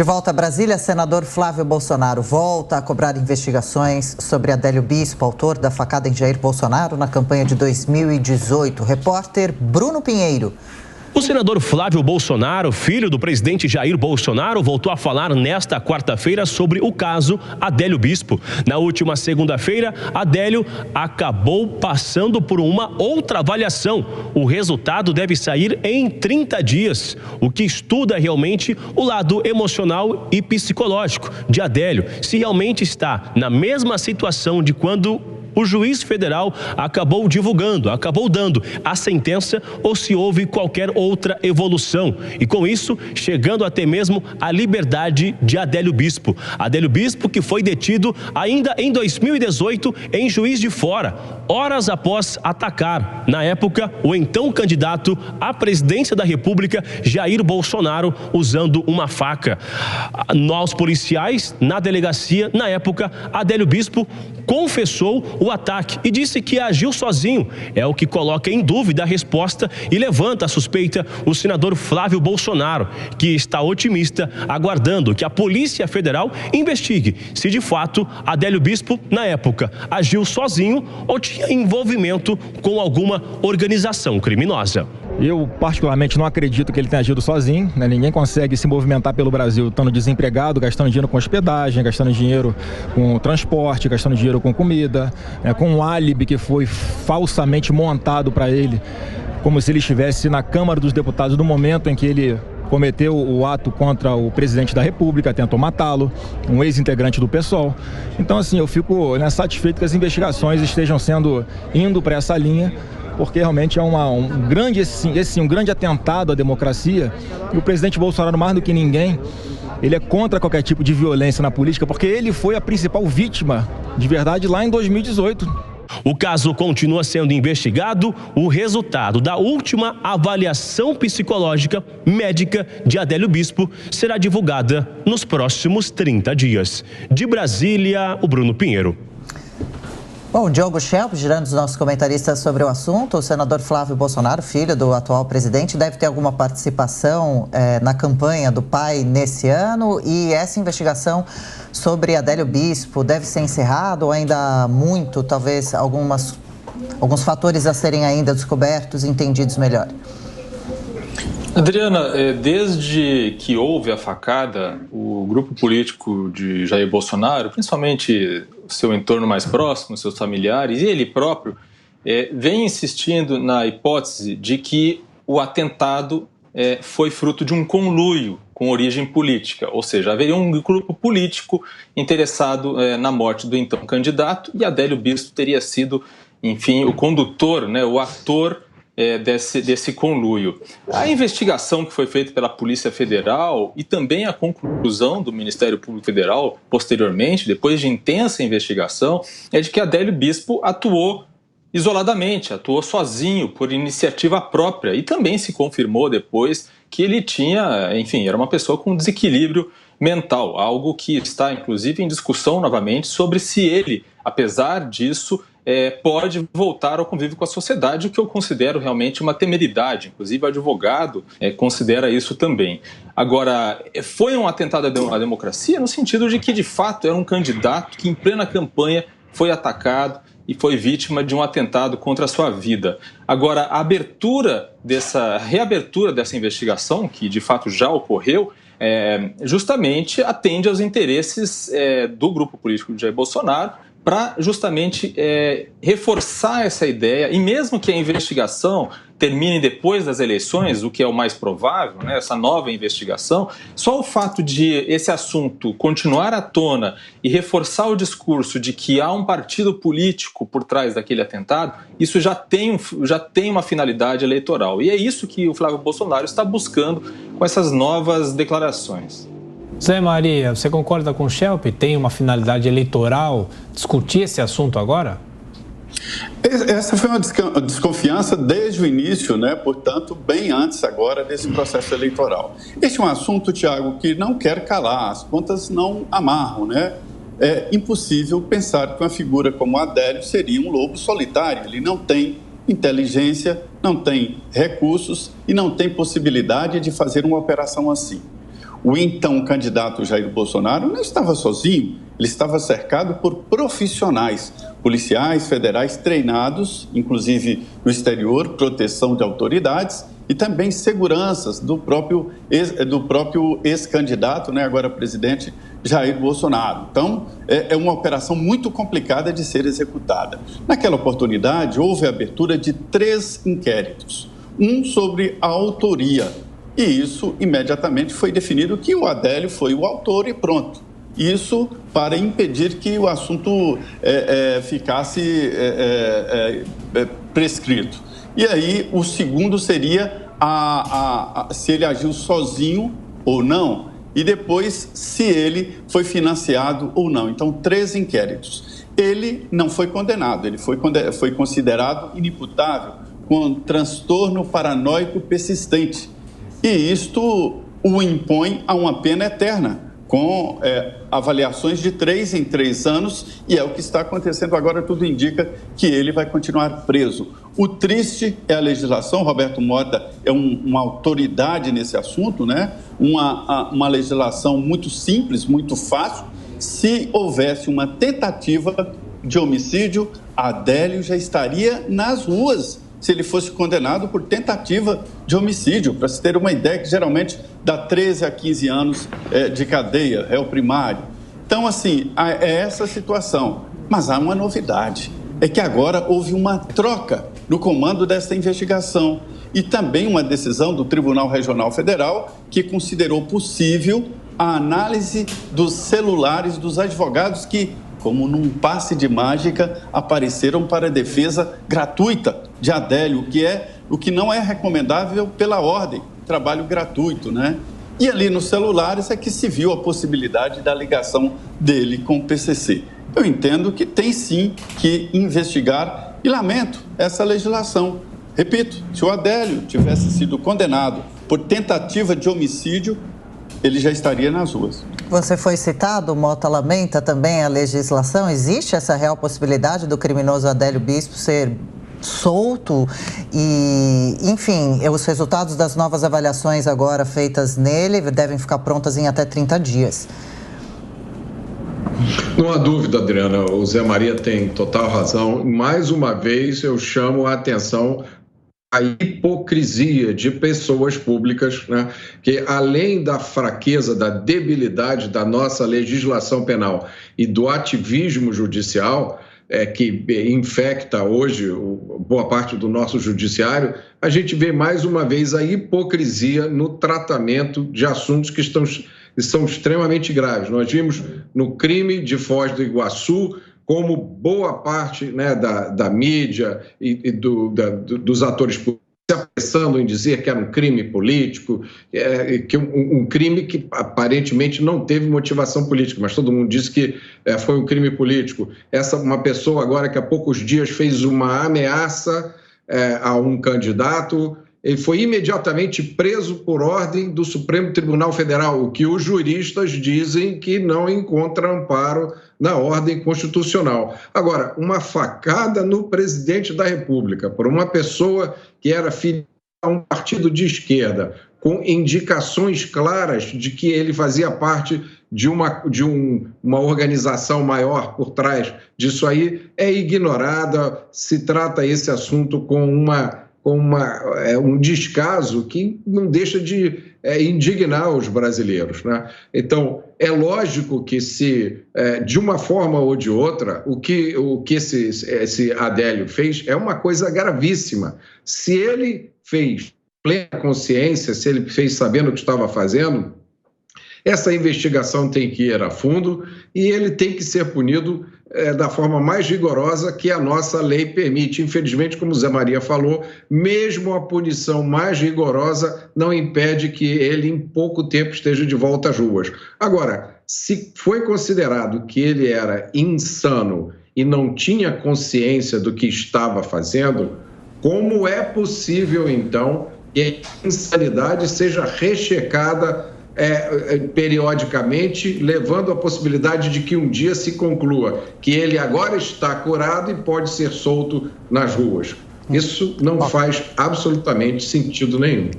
De volta a Brasília, senador Flávio Bolsonaro volta a cobrar investigações sobre Adélio Bispo, autor da facada em Jair Bolsonaro na campanha de 2018. Repórter Bruno Pinheiro. O senador Flávio Bolsonaro, filho do presidente Jair Bolsonaro, voltou a falar nesta quarta-feira sobre o caso Adélio Bispo. Na última segunda-feira, Adélio acabou passando por uma outra avaliação. O resultado deve sair em 30 dias, o que estuda realmente o lado emocional e psicológico de Adélio, se realmente está na mesma situação de quando o juiz federal acabou dando a sentença ou se houve qualquer outra evolução. E com isso, chegando até mesmo a liberdade de Adélio Bispo. Adélio Bispo que foi detido ainda em 2018 em Juiz de Fora, horas após atacar, na época, o então candidato à presidência da República, Jair Bolsonaro, usando uma faca. Nós policiais, na delegacia, na época, Adélio Bispo confessou o ataque e disse que agiu sozinho. É o que coloca em dúvida a resposta e levanta a suspeita o senador Flávio Bolsonaro, que está otimista, aguardando que a Polícia Federal investigue se de fato Adélio Bispo, na época, agiu sozinho ou tinha envolvimento com alguma organização criminosa. Eu, particularmente, não acredito que ele tenha agido sozinho, né? Ninguém consegue se movimentar pelo Brasil estando desempregado, gastando dinheiro com hospedagem, gastando dinheiro com transporte, gastando dinheiro com comida, com um álibi que foi falsamente montado para ele, como se ele estivesse na Câmara dos Deputados no momento em que ele cometeu o ato contra o presidente da República, tentou matá-lo, um ex-integrante do PSOL. Então, assim, eu fico satisfeito que as investigações estejam indo para essa linha, porque realmente é um grande atentado à democracia. E o presidente Bolsonaro, mais do que ninguém, ele é contra qualquer tipo de violência na política, porque ele foi a principal vítima de verdade lá em 2018. O caso continua sendo investigado. O resultado da última avaliação psicológica médica de Adélio Bispo será divulgada nos próximos 30 dias. De Brasília, o Bruno Pinheiro. Bom, Diogo Schelp, girando os nossos comentaristas sobre o assunto, o senador Flávio Bolsonaro, filho do atual presidente, deve ter alguma participação na campanha do pai nesse ano, e essa investigação sobre Adélio Bispo deve ser encerrada ou ainda há muito, talvez alguns fatores a serem ainda descobertos e entendidos melhor? Adriana, desde que houve a facada, o grupo político de Jair Bolsonaro, principalmente o seu entorno mais próximo, seus familiares e ele próprio, vem insistindo na hipótese de que o atentado foi fruto de um conluio com origem política, ou seja, haveria um grupo político interessado na morte do então candidato e Adélio Bispo teria sido, enfim, o condutor, o ator desse conluio. A investigação que foi feita pela Polícia Federal e também a conclusão do Ministério Público Federal, posteriormente, depois de intensa investigação, é de que Adélio Bispo atuou isoladamente, atuou sozinho, por iniciativa própria, e também se confirmou depois que ele tinha, enfim, era uma pessoa com desequilíbrio mental, algo que está, inclusive, em discussão novamente sobre se ele, apesar disso, pode voltar ao convívio com a sociedade, o que eu considero realmente uma temeridade. Inclusive, o advogado considera isso também. Agora, foi um atentado à democracia no sentido de que, de fato, era um candidato que, em plena campanha, foi atacado e foi vítima de um atentado contra a sua vida. Agora, a reabertura dessa investigação, que de fato já ocorreu, justamente atende aos interesses do grupo político de Jair Bolsonaro, para justamente reforçar essa ideia, e mesmo que a investigação termine depois das eleições, o que é o mais provável, essa nova investigação, só o fato de esse assunto continuar à tona e reforçar o discurso de que há um partido político por trás daquele atentado, isso já tem uma finalidade eleitoral. E é isso que o Flávio Bolsonaro está buscando com essas novas declarações. Zé Maria, você concorda com o Schelp? Tem uma finalidade eleitoral discutir esse assunto agora? Essa foi uma desconfiança desde o início, portanto, bem antes agora desse processo eleitoral. Este é um assunto, Tiago, que não quer calar, as contas não amarram, É impossível pensar que uma figura como Adélio seria um lobo solitário. Ele não tem inteligência, não tem recursos e não tem possibilidade de fazer uma operação assim. o então candidato Jair Bolsonaro não estava sozinho, ele estava cercado por profissionais, policiais federais treinados, inclusive no exterior, proteção de autoridades e também seguranças do próprio ex-candidato, né, agora presidente, Jair Bolsonaro. Então, é uma operação muito complicada de ser executada. Naquela oportunidade, houve a abertura de 3 inquéritos, um sobre a autoria, e isso imediatamente foi definido que o Adélio foi o autor e pronto. Isso para impedir que o assunto ficasse prescrito. E aí o segundo seria se ele agiu sozinho ou não, e depois se ele foi financiado ou não. Então, 3 inquéritos. Ele não foi condenado, ele foi considerado inimputável com transtorno paranoico persistente. E isto o impõe a uma pena eterna, com avaliações de 3 em 3 anos, e é o que está acontecendo agora, tudo indica que ele vai continuar preso. O triste é a legislação, Roberto Mota é uma autoridade nesse assunto, né? Uma legislação muito simples, muito fácil. Se houvesse uma tentativa de homicídio, Adélio já estaria nas ruas, se ele fosse condenado por tentativa de homicídio, para se ter uma ideia, que geralmente dá 13 a 15 anos de cadeia, réu primário. Então, assim, é essa situação. Mas há uma novidade, é que agora houve uma troca no comando desta investigação e também uma decisão do Tribunal Regional Federal que considerou possível a análise dos celulares dos advogados que, como num passe de mágica, apareceram para a defesa gratuita de Adélio, o que não é recomendável pela ordem, trabalho gratuito, né? E ali nos celulares é que se viu a possibilidade da ligação dele com o PCC. Eu entendo que tem sim que investigar e lamento essa legislação. Repito, se o Adélio tivesse sido condenado por tentativa de homicídio, ele já estaria nas ruas. Você foi citado, Mota lamenta também a legislação. Existe essa real possibilidade do criminoso Adélio Bispo ser solto e, enfim, os resultados das novas avaliações agora feitas nele devem ficar prontas em até 30 dias. Não há dúvida, Adriana, o Zé Maria tem total razão. Mais uma vez eu chamo a atenção a hipocrisia de pessoas públicas, né, que além da fraqueza, da debilidade da nossa legislação penal e do ativismo judicial, que infecta hoje boa parte do nosso judiciário, a gente vê mais uma vez a hipocrisia no tratamento de assuntos que são extremamente graves. Nós vimos no crime de Foz do Iguaçu, como boa parte, né, da mídia e dos atores políticos se apressando em dizer que era um crime político, que um crime que aparentemente não teve motivação política, mas todo mundo disse que foi um crime político. Uma pessoa agora que há poucos dias fez uma ameaça a um candidato, ele foi imediatamente preso por ordem do Supremo Tribunal Federal, o que os juristas dizem que não encontra amparo na ordem constitucional. Agora, uma facada no presidente da República por uma pessoa que era filha a um partido de esquerda, com indicações claras de que ele fazia parte de uma organização maior por trás disso aí, é ignorada, se trata esse assunto com um descaso que não deixa de indignar os brasileiros, né? Então, é lógico que se, de uma forma ou de outra, o que esse Adélio fez é uma coisa gravíssima. Se ele fez plena consciência, se ele fez sabendo o que estava fazendo, essa investigação tem que ir a fundo e ele tem que ser punido da forma mais rigorosa que a nossa lei permite. Infelizmente, como o Zé Maria falou, mesmo a punição mais rigorosa não impede que ele, em pouco tempo, esteja de volta às ruas. Agora, se foi considerado que ele era insano e não tinha consciência do que estava fazendo, como é possível, então, que a insanidade seja rechecada periodicamente, levando à possibilidade de que um dia se conclua que ele agora está curado e pode ser solto nas ruas? Isso não faz absolutamente sentido nenhum.